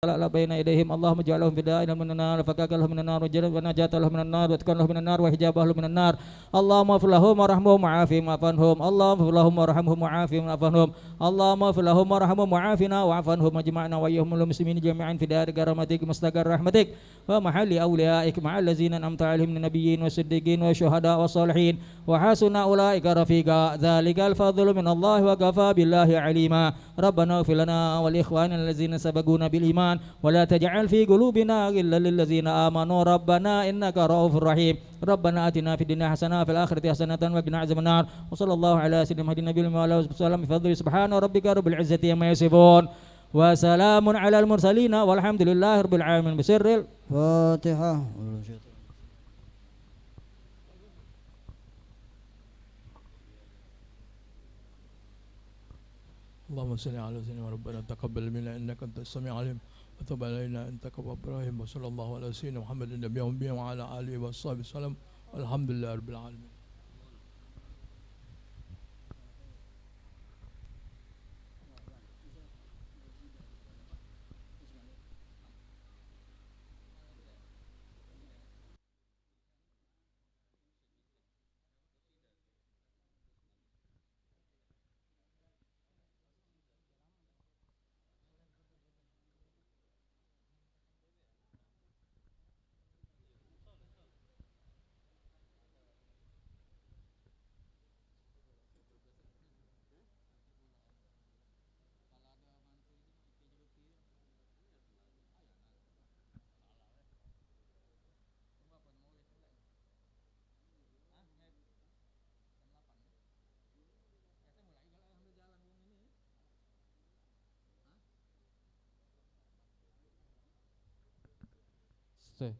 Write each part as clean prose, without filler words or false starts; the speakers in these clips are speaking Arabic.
لا بين يديهم اللهم اجعلهم فدائنا من النار فكاك لهم من النار ونجاة لهم من النار واتقن لهم من النار وحجابه لهم من النار اللهم اغفر لهم وارحمهم وعافهم واعف عنهم اللهم اغفر لهم وارحمهم وعافهم واعف عنهم اللهم اغفر لهم وارحمهم وعافنا واعف عنهم واجمعنا واياهم المسلمين جميعا في دار كرامتك مستقر رحمتك ومحل اوليائك مع الذين انعمت عليهم من النبيين والصديقين والشهداء والصالحين وحسن اولئك رفيقا ذلك الفضل من الله وكفى بالله عليما ربنا اغفر لنا ولاخواننا الذين سبقونا بالايمان ولا تجعل في قلوبنا غلا للذين آمنوا ربنا إنك رؤوف رحيم ربنا آتنا في الدنيا حسنة وفي الآخرة حسنة وقنا عذاب النار وصلى الله على سيدنا محمد النبي وعلى آله وصحبه بفضل سبحان ربك رب العزة عما يصفون وسلام على المرسلين والحمد لله رب العالمين بسر الفاتحة. اللهم صل على سيدنا ربنا تقبل منا انك انت السميع العليم وتب علينا انت تواب ابراهيم وصلى الله على سيدنا محمد النبي الأمي وعلى اله وصحبه وسلم والحمد لله رب العالمين. Stay.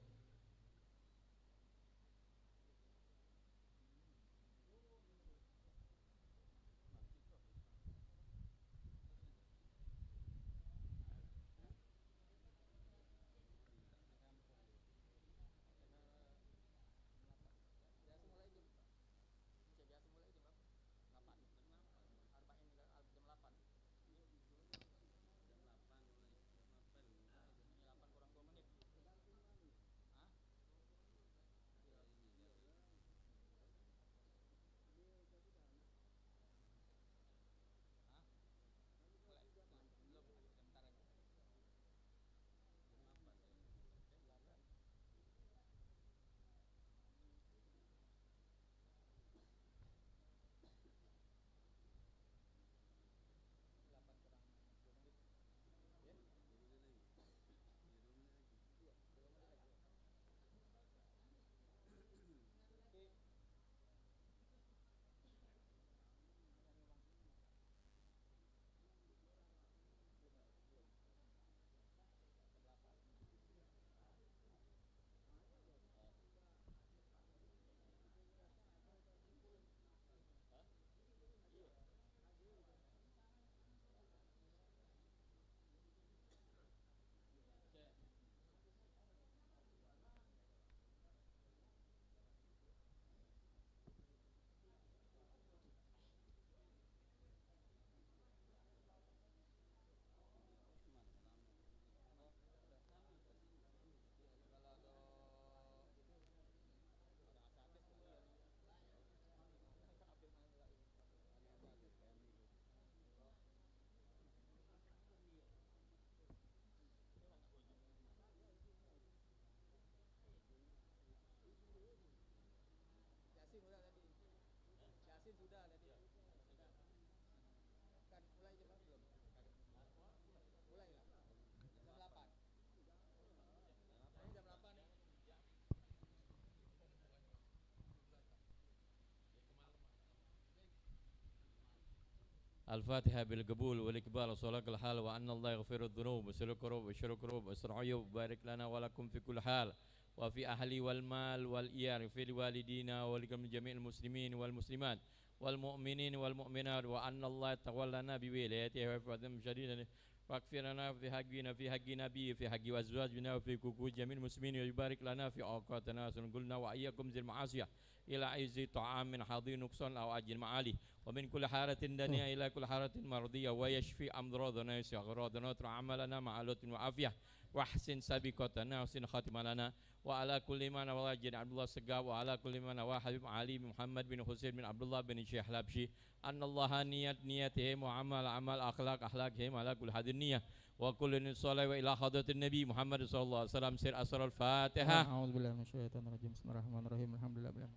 الفاتحة بالقبول والإقبال وصلاة الحال وأن الله يغفر الذنوب وسر الكروب وشر الكروب وسر عيوب بارك لنا ولكم في كل حال وفي أهلي والمال والإيار في لوالدينا ولكم جميع المسلمين والمسلمات والمؤمنين والمؤمنات وأن الله يتولنا بولايته ويحفظهم شديدا واغفر لنا في حقنا في حق نبي في حق أزواجنا وفي حقوق جميع المسلمين ويبارك لنا في أوقاتنا سنقولنا وإياكم ذي المعاصية إلى عز طعام من حاضر نقصان أو أجل معالي ومن كل حالة دنيا إلى كل حالة مرضية ويشفي أمراضنا ويسع أغراضنا وتر عملنا مع لطف وعافية واحسن سابقتنا وحسن خاتم لنا وعلى كل من وجد عبد الله السقاف وعلى كل من حبيب علي بن محمد بن حسين بن عبد الله بن الشيخ لبشي أن الله نيتهم وعمل عمل أخلاقهم على كل هذه النية وكل صلاة وإلى حضرة النبي محمد صلى الله عليه وسلم سير أسر الفاتحة. أعوذ بالله من الشيطان الرجيم بسم الله الرحمن الرحيم الحمد لله مالك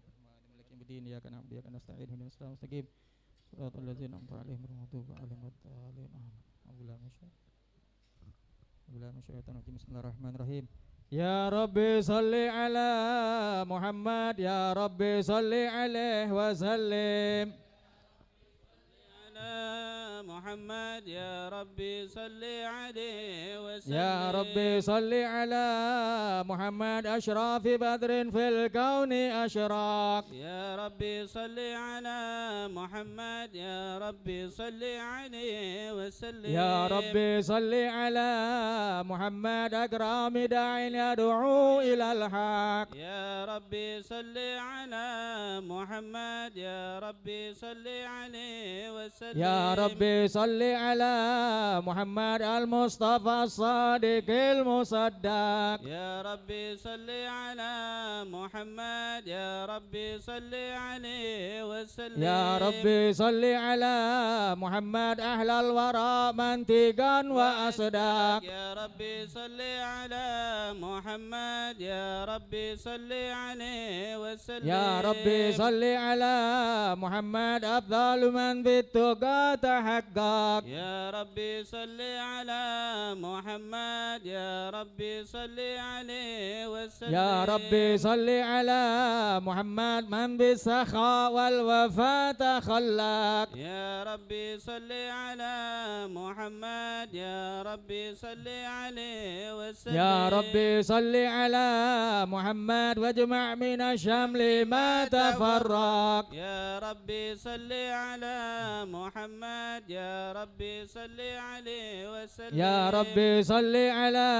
يوم الدين إياك نعبد وإياك نستعين اهدنا الصراط المستقيم صراط الذين أنعمت عليهم غير المغضوب عليهم ولا الضالين أعوذ بالله من الشيطان الرجيم بسم الله الرحمن الرحيم يا ربي صل على محمد يا ربي صل عليه وسلم محمد يا ربي صل عليه وسلم يا ربي صل على محمد أشرف بدر في الكون أشراق يا ربي صل على محمد يا ربي صل عليه وسلم يا ربي صل على محمد أكرم داع يدعو إلى الحق يا ربي صل على محمد يا ربي صل عليه وسلم يا ربي صل على محمد المصطفى الصادق المصدق يا ربي صل على محمد يا ربي صل عليه وسلم يا ربي صل على محمد أهل الورى منطقا وأصداق يا ربي صل على محمد يا ربي صل عليه وسلم يا ربي صل على محمد أفضل من بالتقى تحقق يا ربي صل على محمد يا ربي صل عليه وسلم يا ربي صل على محمد من بالسخاء والوفاء تخلق يا ربي صل على محمد يا ربي صل عليه وسلم يا ربي صل على محمد واجمع من الشمل ما تفرق يا ربي صل على محمد يا ربي صل عليه وسلم يا ربي صل على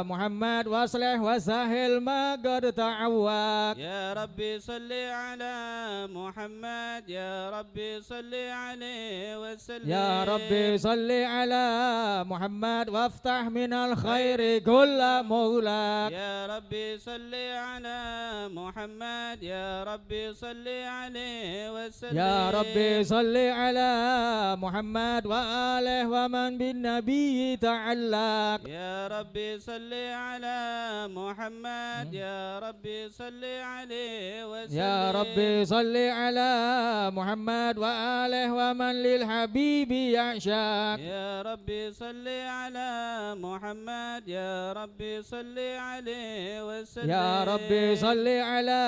محمد واصلح وسهل ما قد تعوق يا ربي صل على محمد يا ربي صل عليه وسلم يا ربي صل على محمد وافتح من الخير كل مغلق يا ربي صل على محمد يا ربي صل عليه وسلم يا ربي صل على محمد وآله ومن بالنبي تعلق يا ربي صل على محمد يا ربي صل عليه وسلم يا ربي صل على محمد وآله ومن للحبيب يعشق يا ربي صل على محمد يا ربي صل عليه وسلم يا ربي صل على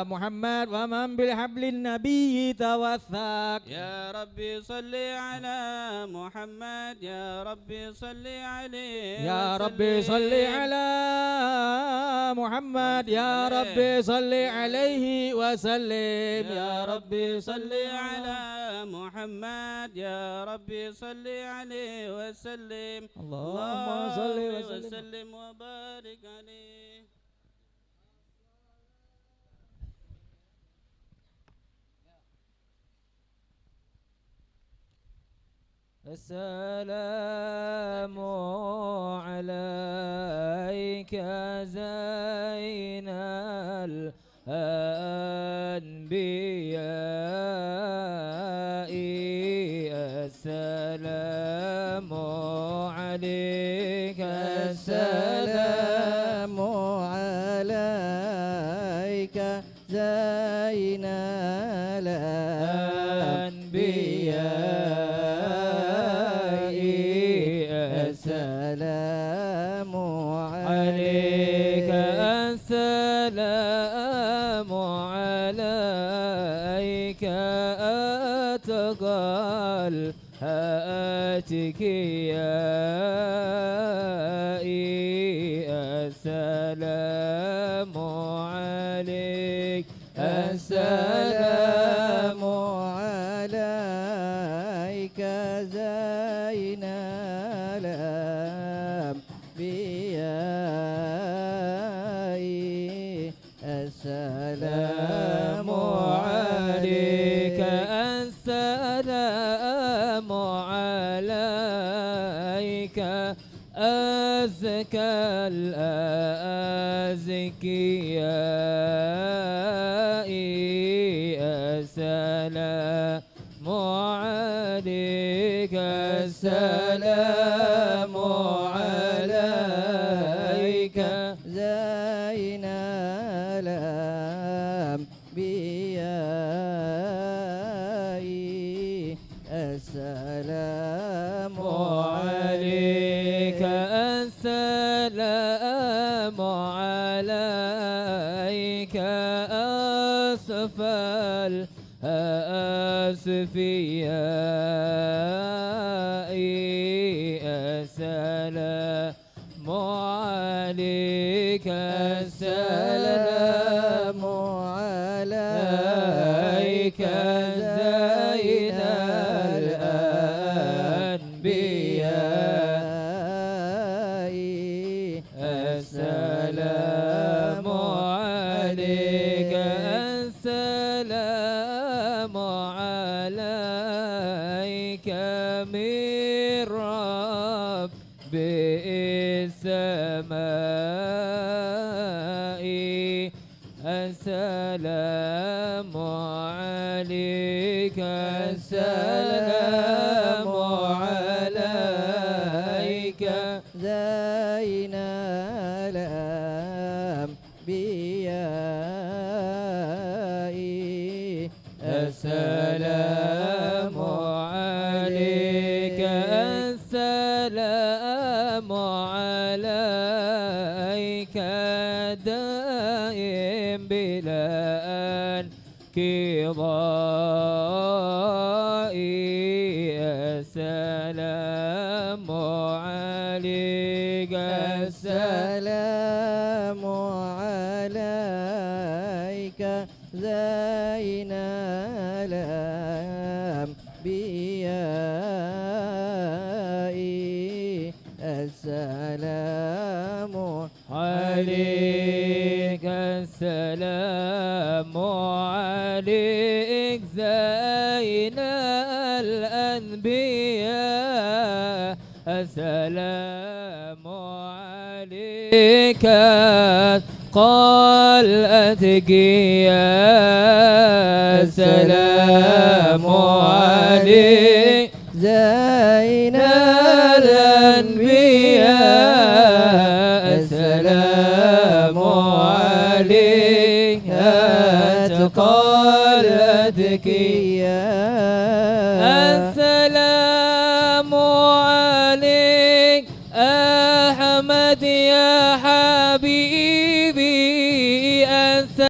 محمد ومن بالحبل النبي توثق يا ربي صل على محمد يا ربي صل عليه يا ربي صل على محمد يا ربي صل عليه وسلم يا ربي صل على محمد يا ربي صل عليه وسلم اللهم صل وسلم وبارك عليه. السلام عليك زين الأنبياء السلام عليك السلام عليك زين الأنبياء السلام عليك السلام عليك أتقى الهاتك يا السلام عليك السلام عليك زين أنبيائي السلام عليك السلام عليك أزكى الأزكياء السلام عليك السلام عليك زين الأنبياء السلام عليك السلام عليك أسفل أسفياء السلام عليك السلام عليك زين الأنبياء السلام عليك السلام عليك من رب السماء السلام عليك السلام عليك زين الأنبياء السلام عليك السلام عليك دائم بلا انقضاء السلام عليك السلام عليك زين الأنبياء السلام عليك السلام عليك زين الأنبياء السلام عليك قال أتقيا السلام عليك زين الأنبياء السلام عليك أتقى الأتقياء السلام عليك أحمد يا حبيب